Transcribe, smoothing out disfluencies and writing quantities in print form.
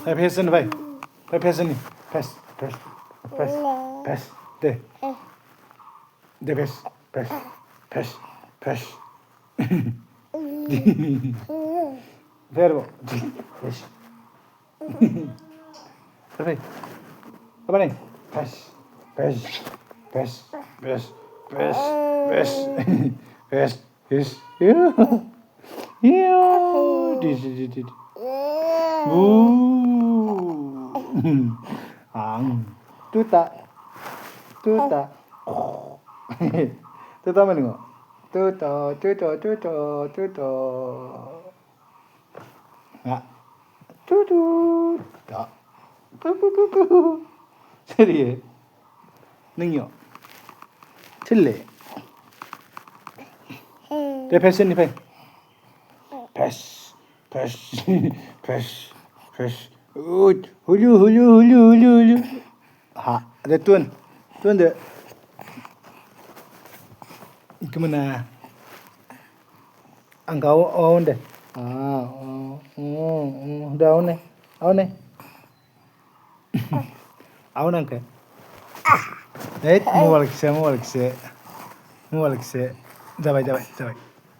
Vai pesando, vai. Vai pesando. Pes, pes, pes, pes. De. De pes, pes, pes, pes. Verbo. Pes. Vai. Apa nih? Pes, pes, pes, pes, pes, pes, pes, pes. Yo, di. Ang. Tuta. Tuta. Tuta mana nengok? Tuta. Nggak. Tutu. Tak. Tutu. Serius? Nengok. Cile. Dia pesen ni pen. Pes. Hulu. Ha, ada tuan. Tuan dia. Kemana? Engkau on deh. Dah on nih. On angke. Mau balik se. Jabai.